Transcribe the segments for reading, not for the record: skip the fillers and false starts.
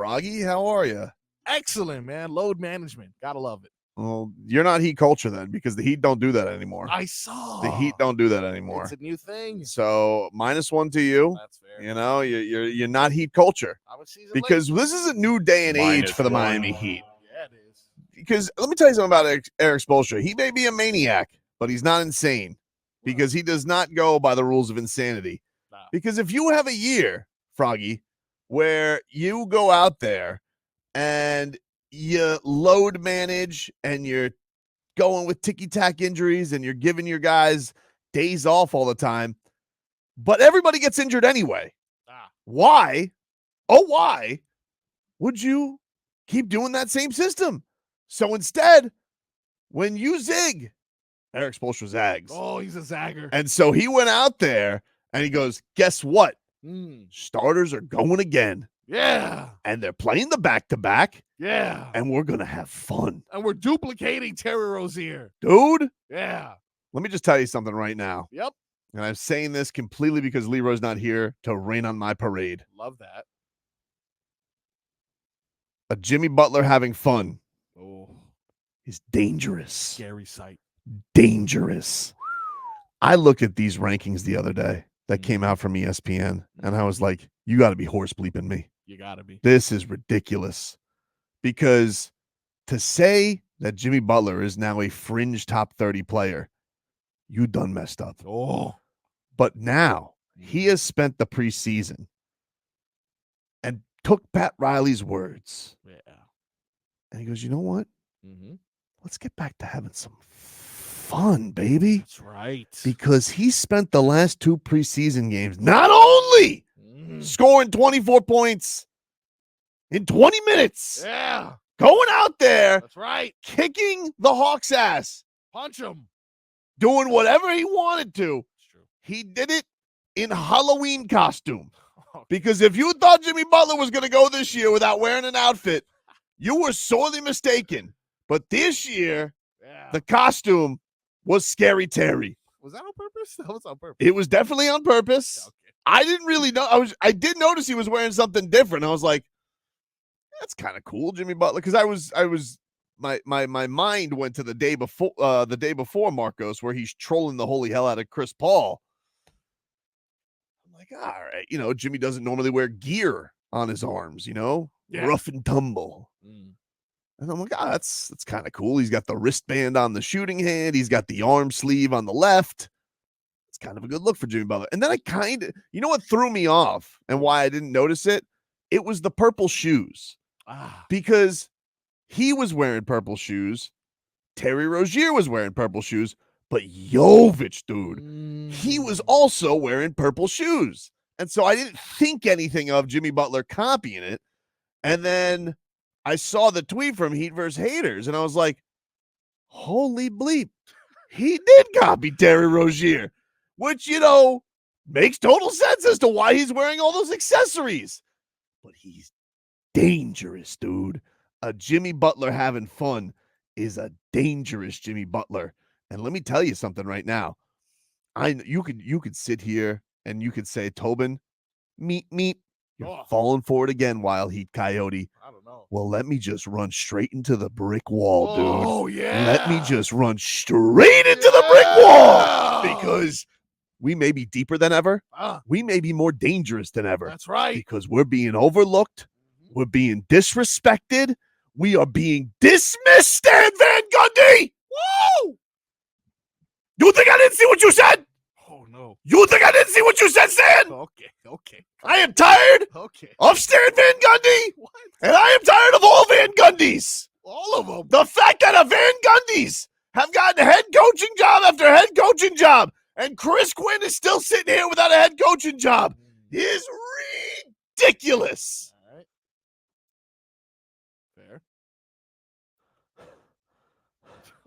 Froggy, how are you? Excellent, man. Load management. Gotta love it. Well, you're not Heat culture then, because the Heat don't do that anymore. I saw. The Heat don't do that anymore. It's a new thing. So -1 to you. That's fair. You know, you're not Heat culture, I'm a season because late. this is a new day and age for the Miami Heat. Yeah, it is. Because let me tell you something about Eric Spoelstra. He may be a maniac, but he's not insane, because he does not go by the rules of insanity. Nah. Because if you have a year, Froggy, where you go out there and you load manage and you're going with ticky-tack injuries and you're giving your guys days off all the time, but everybody gets injured anyway. Why? Oh, why would you keep doing that same system? So instead, when you zig, Eric Spoelstra zags. Oh, he's a zagger. And so he went out there and he goes, guess what? Starters are going again. Yeah. And they're playing the back-to-back. Yeah. And we're going to have fun. And we're duplicating Terry Rozier. Dude. Yeah. Let me just tell you something right now. Yep. And I'm saying this completely because Leroy's not here to rain on my parade. Love that. A Jimmy Butler having fun is dangerous. Scary sight. Dangerous. I looked at these rankings the other day that came out from ESPN, and I was like, you got to be horse bleeping me. You got to be. This is ridiculous. Because to say that Jimmy Butler is now a fringe top 30 player, you done messed up. Oh. But now he has spent the preseason and took Pat Riley's words. Yeah. And he goes, you know what? Mm-hmm. Let's get back to having some fun, baby. That's right. Because he spent the last 2 preseason games not only scoring 24 points in 20 minutes. Yeah. Going out there. That's right. Kicking the Hawks' ass. Punch him. Doing whatever he wanted to. That's true. He did it in Halloween costume. Because if you thought Jimmy Butler was going to go this year without wearing an outfit, you were sorely mistaken. But this year, the costume was Scary Terry. Was that on purpose? That was on purpose. It was definitely on purpose. Okay. I didn't really know. I did notice he was wearing something different. I was like, that's kind of cool, Jimmy Butler. Because my mind went to the day before Marcos, where he's trolling the holy hell out of Chris Paul. I'm like, all right, Jimmy doesn't normally wear gear on his arms, rough and tumble. And I'm like, that's kind of cool. He's got the wristband on the shooting hand. He's got the arm sleeve on the left. It's kind of a good look for Jimmy Butler. And then you know what threw me off and why I didn't notice it? It was the purple shoes. Because he was wearing purple shoes. Terry Rozier was wearing purple shoes. But Jovic, dude, he was also wearing purple shoes. And so I didn't think anything of Jimmy Butler copying it. And then I saw the tweet from Heat vs. Haters, and I was like, holy bleep. He did copy Terry Rozier, which, makes total sense as to why he's wearing all those accessories. But he's dangerous, dude. A Jimmy Butler having fun is a dangerous Jimmy Butler. And let me tell you something right now. You could sit here and you could say, Tobin, meep. You're falling for it again, Wild Heat Coyote. I don't know. Well, let me just run straight into the brick wall, dude. Oh, yeah. Let me just run straight into the brick wall. Because we may be deeper than ever. We may be more dangerous than ever. That's right. Because we're being overlooked. We're being disrespected. We are being dismissed, Stan Van Gundy. Woo! You think I didn't see what you said? Oh, no. You think I didn't see what you said, Stan? Okay. I am tired of Stan Van Gundy. What? And I am tired of all Van Gundys. All of them. The fact that a Van Gundys have gotten head coaching job after head coaching job, and Chris Quinn is still sitting here without a head coaching job is ridiculous. All right. Fair.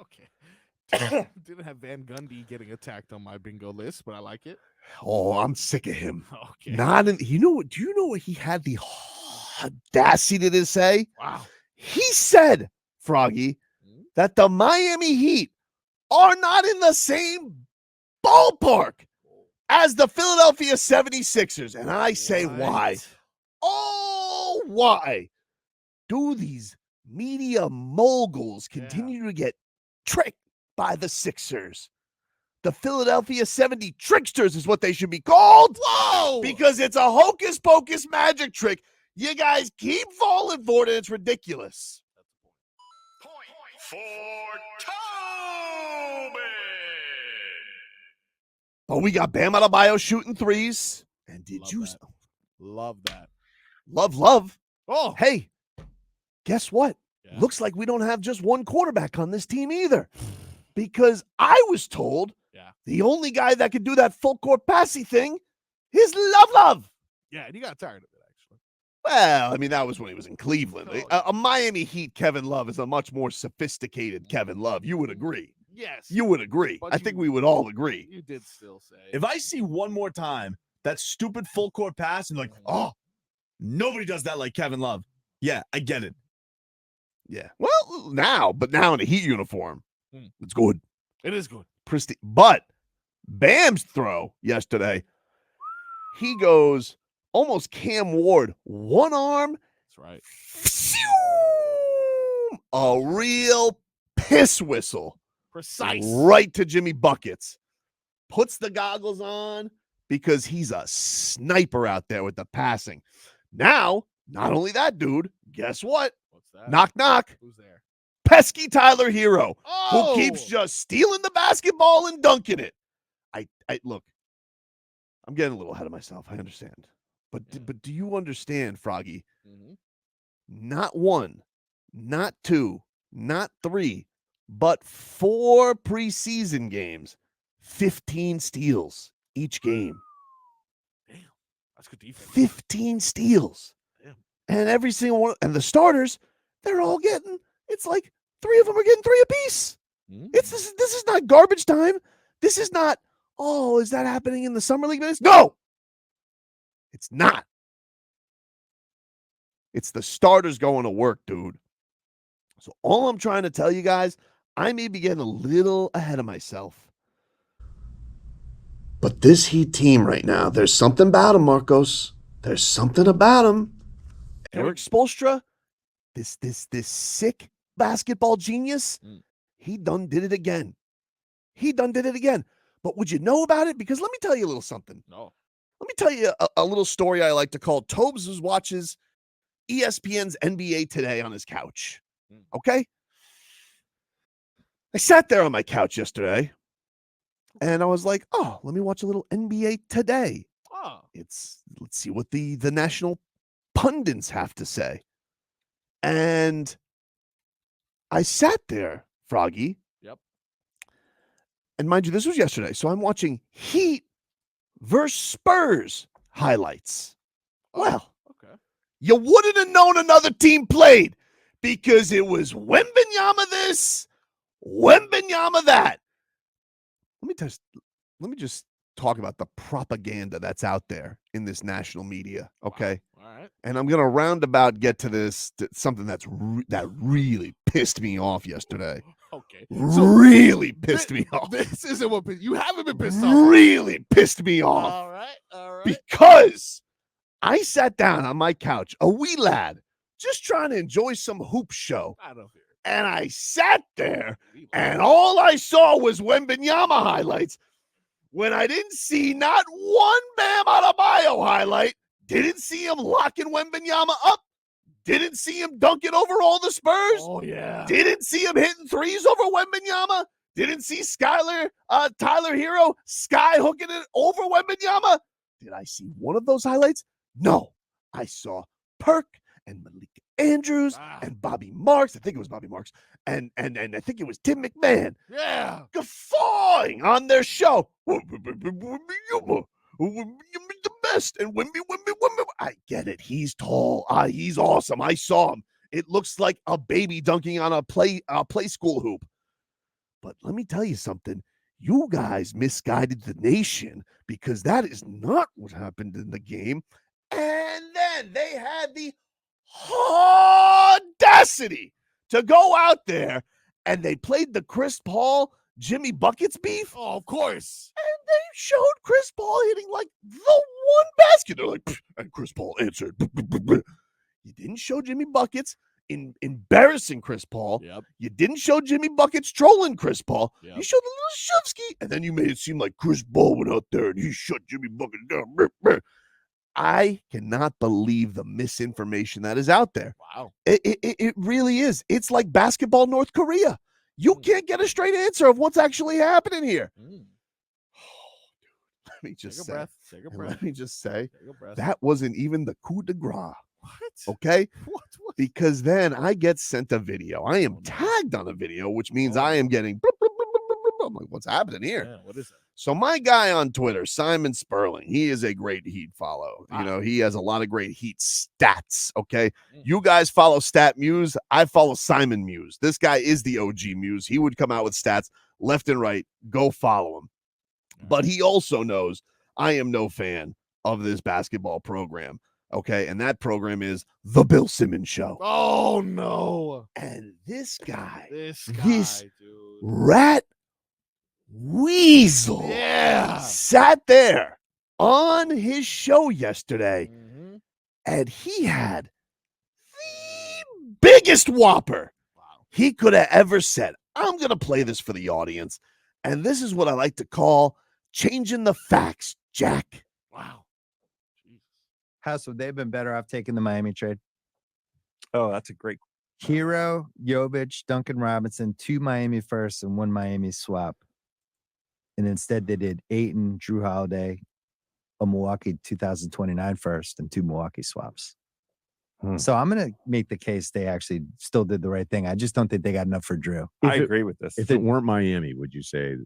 Okay. Didn't have Van Gundy getting attacked on my bingo list, but I like it. Oh, I'm sick of him. Okay. Do you know what he had the audacity to say? Wow. He said, Froggy, that the Miami Heat are not in the same ballpark as the Philadelphia 76ers. And I say, why? Oh, why? Do these media moguls continue to get tricked by the Sixers? The Philadelphia 70 tricksters is what they should be called. Whoa! Because it's a hocus pocus magic trick. You guys keep falling for it, and it's ridiculous. Point for Tobin. But we got Bam Adebayo shooting threes. And did you Love that. love? Oh, Hey, guess what? yeah. Looks like we don't have just one quarterback on this team either. Because I was told the only guy that could do that full court passy thing is Love. Yeah, and you got tired of it, actually. Well, I mean, that was when he was in Cleveland. Oh, A Miami Heat Kevin Love is a much more sophisticated Kevin Love. You would agree. Yes. You would agree. But I think we would all agree. You did still say. If I see one more time that stupid full court pass and like, oh, nobody does that like Kevin Love. Yeah, I get it. Yeah. Well, now in a Heat uniform, it's good. It is good. Pristine. But Bam's throw yesterday, he goes almost Cam Ward, one arm. That's right. A real piss whistle. Precise. Right to Jimmy Buckets. Puts the goggles on because he's a sniper out there with the passing. Now, not only that, dude, guess what? What's that? Knock, knock. Who's there? Pesky Tyler Hero, Oh! who keeps just stealing the basketball and dunking it. I look, I'm getting a little ahead of myself. I understand. But do you understand, Froggy? Mm-hmm. Not one, not two, not three, but 4 preseason games, 15 steals each game. Damn, that's good defense. 15 steals. Damn. And every single one, and the starters, they're all getting, it's like 3 of them are getting 3 apiece. This is not garbage time. This is not, oh, is that happening in the summer league minutes? No, it's not. It's the starters going to work, dude. So all I'm trying to tell you guys, I may be getting a little ahead of myself. But this Heat team right now, there's something about him, Marcos. There's something about him. Eric Spoelstra, this sick basketball genius, he done did it again. But would you know about it? Because let me tell you a little something. No. Let me tell you a little story I like to call Tobes watches ESPN's NBA Today on his couch. Okay? I sat there on my couch yesterday, and I was like, oh, let me watch a little NBA Today. Oh. Let's see what the national pundits have to say. And I sat there, Froggy. Yep. And mind you, this was yesterday. So I'm watching Heat versus Spurs highlights. Well, okay. You wouldn't have known another team played because it was Wembanyama this, Wembanyama that. Let me just talk about the propaganda that's out there in this national media, okay? Wow. All right. And I'm gonna roundabout get to this something that really pissed me off yesterday. Okay. Really pissed me off. This isn't what you haven't been pissed off. Really pissed me off. All right. Because I sat down on my couch, a wee lad, just trying to enjoy some hoop show. I don't hear it. And I sat there, and all I saw was Wembanyama highlights. When I didn't see not one Bam Adebayo highlight, didn't see him locking Wembanyama up, didn't see him dunking over all the Spurs. Oh, yeah. Didn't see him hitting threes over Wembanyama. Didn't see Tyler Hero sky hooking it over Wembanyama. Did I see one of those highlights? No. I saw Perk and Malik Andrews and Bobby Marks. I think it was Bobby Marks. And I think it was Tim McMahon. Yeah. Guffawing on their show. The best. And Wemby. I get it. He's tall. He's awesome. I saw him. It looks like a baby dunking on a play school hoop. But let me tell you something. You guys misguided the nation because that is not what happened in the game. And then they had the audacity to go out there and they played the Chris Paul, Jimmy Buckets beef. Oh, of course. And they showed Chris Paul hitting like the one basket. They're like, and Chris Paul answered. You didn't show Jimmy Buckets. embarrassing Chris Paul. Yep. You didn't show Jimmy Buckets trolling Chris Paul. Yep. You showed a little Shovsky, and then you made it seem like Chris Paul went out there and he shut Jimmy Buckets down. I cannot believe the misinformation that is out there. Wow. It really is. It's like basketball North Korea. You can't get a straight answer of what's actually happening here. Let me just Take a say, breath. Take a breath. let me just say, Take a breath. that wasn't even the coup de grace. What? Okay? What? Because then I get sent a video. I am Oh, no. tagged on a video, which means Oh, I am no. getting. Bloop, bloop, bloop, bloop, bloop, bloop. I'm like, what's happening here? Yeah, what is it? So my guy on Twitter, Simon Sperling, he is a great Heat follow. Wow. You know, he has a lot of great Heat stats. Okay. Mm. You guys follow Stat Muse. I follow Simon Muse. This guy is the OG Muse. He would come out with stats left and right. Go follow him. But he also knows I am no fan of this basketball program. Okay. And that program is The Bill Simmons Show. Oh, no. And this guy, This This- guy, dude. rat weasel, Yeah. sat there on his show yesterday Mhm. and he had the biggest whopper Wow. he could have ever said. I'm going to play this for the audience. And this is what I like to call changing the facts, Jack. Wow. Jesus. House, would they have been better off taking the Miami trade? Oh, that's a great. Hero, Jovic, Duncan Robinson, 2 Miami firsts and 1 Miami swap. And instead they did Ayton, Drew Holiday, a Milwaukee 2029 first, and 2 Milwaukee swaps. So I'm going to make the case they actually still did the right thing. I just don't think they got enough for Drew. I agree with this. If it weren't Miami, would you say?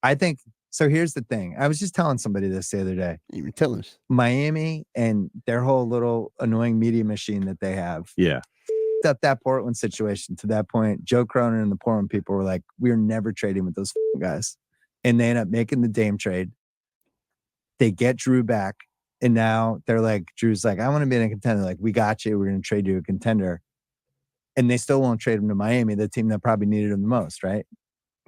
I think so. Here's the thing. I was just telling somebody this the other day. You were telling us. Miami and their whole little annoying media machine that they have. Yeah. Up that Portland situation to that point. Joe Cronin and the Portland people were like, we're never trading with those guys. And they end up making the Dame trade. They get Drew back. And now they're like, Drew's like, I want to be in a contender. Like, we got you. We're going to trade you a contender. And they still won't trade him to Miami, the team that probably needed him the most, right?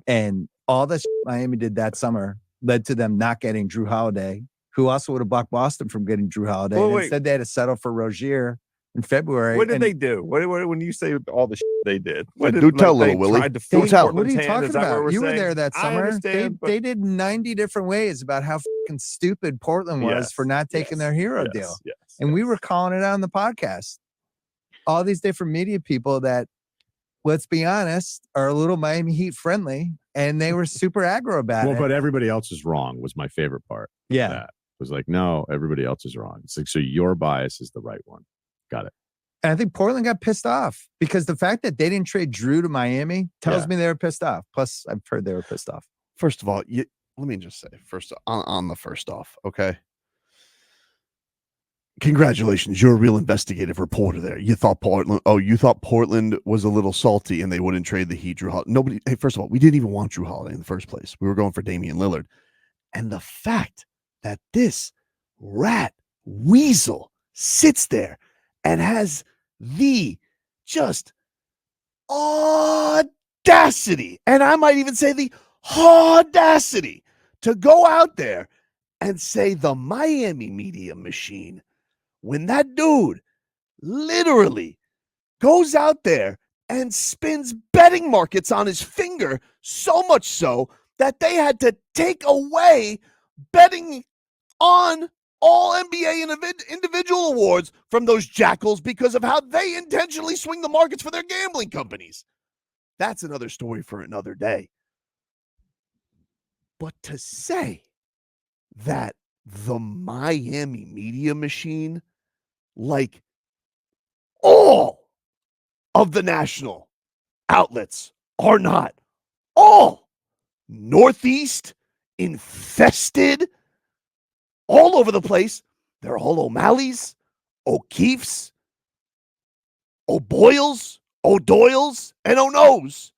And all the Miami did that summer led to them not getting Drew Holiday, who also would have blocked Boston from getting Drew Holiday. Well, And wait. instead, they had to settle for Rozier in February. What did and they do? What when you say all the they did? Yeah, What did, do tell, they little Willie. tried to Do force tell. What are Portland's you hand? talking Is that what about? we're You were saying? there that I summer. understand, but They did 90 different ways about how fucking stupid Portland was Yes, for not taking their hero yes, deal. yes, And we yes. were calling it out on the podcast. All these different media people that, let's be honest, are a little Miami Heat friendly, and they were super aggro about Well, it. but everybody else is wrong was my favorite part. of Yeah. that. Was like, no, everybody else is wrong. It's like, so your bias is the right one. Got it. And I think Portland got pissed off because the fact that they didn't trade Drew to Miami tells Yeah. me they were pissed off. Plus, I've heard they were pissed off. First of all, let me just say, on the first off, okay? Congratulations, you're a real investigative reporter there. You thought Portland was a little salty and they wouldn't trade the Heat Drew Holiday. Hey, first of all, we didn't even want Drew Holiday in the first place. We were going for Damian Lillard. And the fact that this rat weasel sits there and has the just audacity, and I might even say the audacity, to go out there and say the Miami media machine, when that dude literally goes out there and spins betting markets on his finger, so much so that they had to take away betting on all NBA and individual awards from those jackals because of how they intentionally swing the markets for their gambling companies. That's another story for another day. But to say that the Miami media machine, like all of the national outlets, are not all Northeast infested all over the place. They're all O'Malley's, O'Keefe's, O'Boyles, O'Doyles, and O'No's.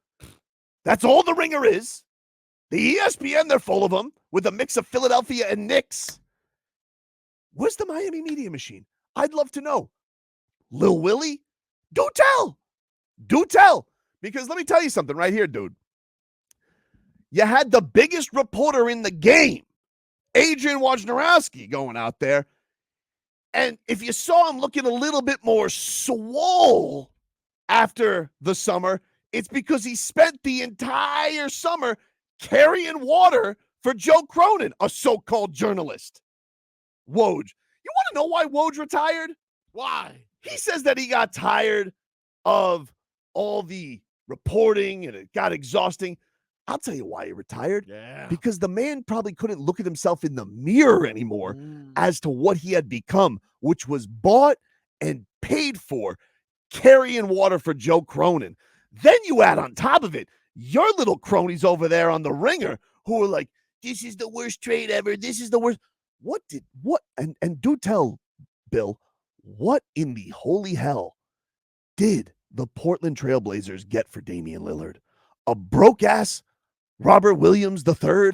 That's all the Ringer is. The ESPN, they're full of them with a mix of Philadelphia and Knicks. Where's the Miami media machine? I'd love to know. Lil Willie, do tell. Do tell. Because let me tell you something right here, dude. You had the biggest reporter in the game, Adrian Wojnarowski, going out there. And if you saw him looking a little bit more swole after the summer, it's because he spent the entire summer carrying water for Joe Cronin, a so-called journalist. Woj. You want to know why Woj retired? Why? He says that he got tired of all the reporting and it got exhausting. I'll tell you why he retired. Yeah. Because the man probably couldn't look at himself in the mirror anymore as to what he had become, which was bought and paid for carrying water for Joe Cronin. Then you add on top of it your little cronies over there on the Ringer who are like, this is the worst trade ever. This is the worst. And do tell, Bill, what in the holy hell did the Portland Trailblazers get for Damian Lillard? A broke-ass Robert Williams III?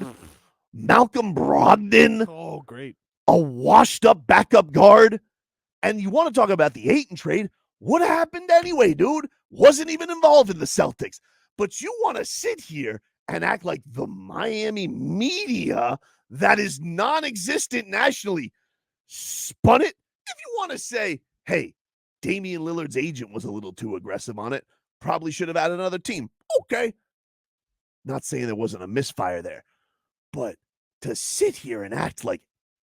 Malcolm Brogdon? Oh, great. A washed-up backup guard? And you want to talk about the Ayton trade? What happened anyway, dude? Wasn't even involved in the Celtics. But you want to sit here and act like the Miami media that is non-existent nationally spun it. If you want to say, hey, Damian Lillard's agent was a little too aggressive on it, probably should have added another team. Okay. Not saying there wasn't a misfire there, but to sit here and act like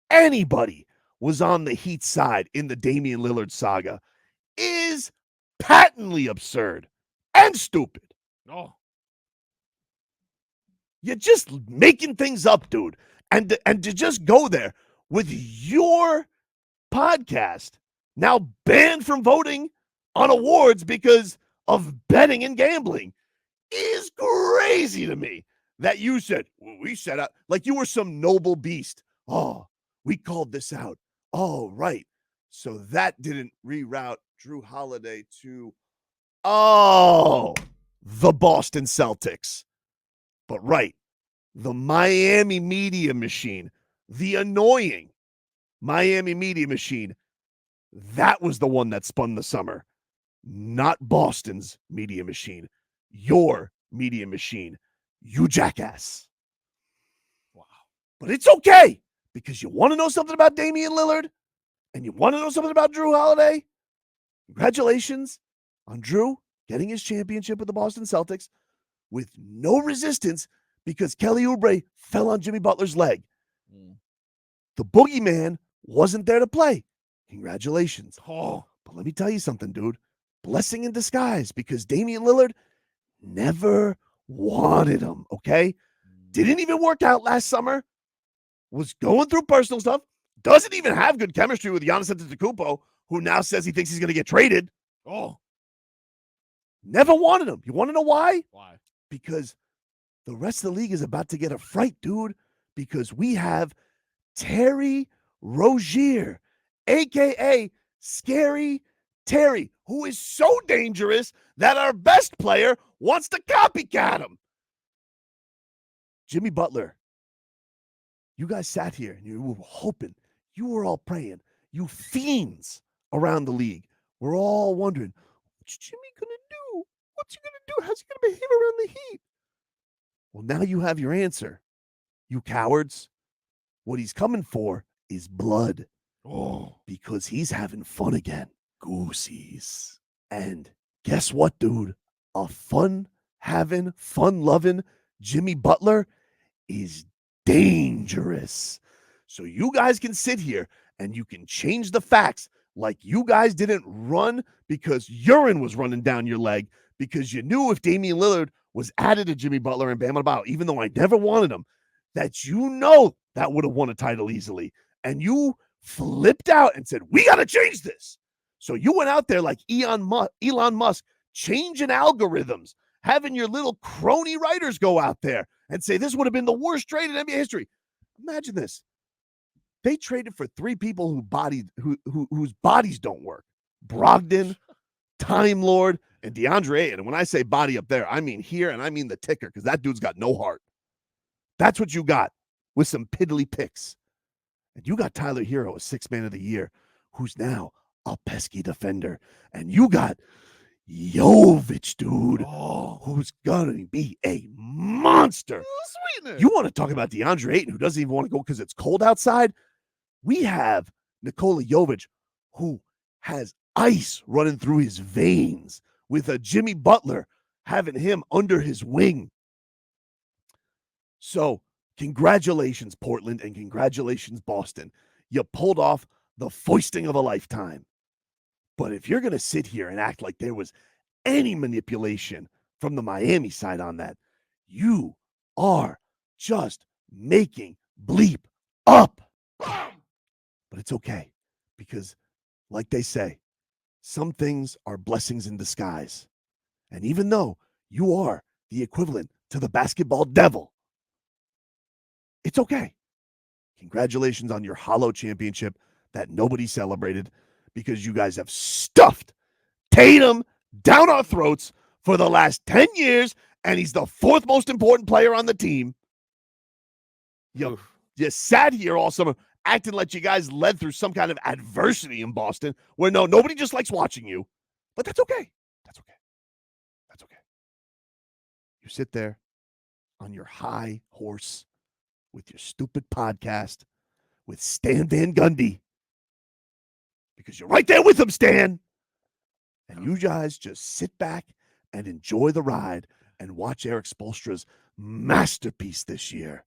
anybody was on the Heat side in the Damian Lillard saga is patently absurd and stupid. Oh. You're just making things up, dude. And to just go there with your podcast now banned from voting on awards because of betting and gambling is crazy to me. That you said, well, we set out like you were some noble beast. Oh, we called this out. Oh, right. So that didn't reroute Drew Holiday to, the Boston Celtics. But right, the Miami media machine, the annoying Miami media machine, that was the one that spun the summer, not Boston's media machine, your media machine, you jackass. Wow. But it's okay, because you want to know something about Damian Lillard and you want to know something about Drew Holiday? Congratulations on Drew getting his championship with the Boston Celtics with no resistance because Kelly Oubre fell on Jimmy Butler's leg. The boogeyman wasn't there to play. Congratulations. Oh. But let me tell you something, dude. Blessing in disguise, because Damian Lillard never wanted him, okay? Didn't even work out last summer. Was going through personal stuff. Doesn't even have good chemistry with Giannis Antetokounmpo, who now says he thinks he's going to get traded. Oh. Never wanted him. You want to know why? Why? Because the rest of the league is about to get a fright, dude, because we have Terry Rozier, a.k.a. Scary Terry, who is so dangerous that our best player wants to copycat him. Jimmy Butler, you guys sat here and you were hoping, you were all praying, you fiends around the league were all wondering, what's Jimmy going to do? What's he going to do? How's he going to behave around the Heat? Well, now you have your answer, you cowards. What he's coming for is blood. Oh. Because he's having fun again. Goosies. And guess what, dude? A fun-having, fun-loving Jimmy Butler is dangerous. So you guys can sit here and you can change the facts like you guys didn't run because urine was running down your leg because you knew if Damian Lillard was added to Jimmy Butler and Bam Adebayo, even though I never wanted him, that you know that would have won a title easily. And you flipped out and said, we got to change this. So you went out there like Elon Musk, changing algorithms, having your little crony writers go out there and say this would have been the worst trade in NBA history. Imagine this. They traded for three people whose bodies don't work. Brogdon, Time Lord, and DeAndre Ayton. And when I say body up there, I mean here and I mean the ticker, because that dude's got no heart. That's what you got with some piddly picks. And you got Tyler Hero, a sixth man of the year, who's now a pesky defender. And you got Jovic, dude, who's going to be a monster. Sweetness. You want to talk about DeAndre Ayton, who doesn't even want to go because it's cold outside? We have Nikola Jovic, who has ice running through his veins with a Jimmy Butler, having him under his wing. So, congratulations, Portland, and congratulations, Boston. You pulled off the foisting of a lifetime. But if you're going to sit here and act like there was any manipulation from the Miami side on that, you are just making bleep up. But it's okay, because like they say, some things are blessings in disguise. And even though you are the equivalent to the basketball devil, it's okay. Congratulations on your hollow championship that nobody celebrated, because you guys have stuffed Tatum down our throats for the last 10 years, and he's the fourth most important player on the team. You sat here all summer acting like you guys led through some kind of adversity in Boston, where nobody just likes watching you. But that's okay. That's okay. That's okay. You sit there on your high horse with your stupid podcast with Stan Van Gundy, because you're right there with him, Stan. And you guys just sit back and enjoy the ride and watch Eric Spoelstra's masterpiece this year.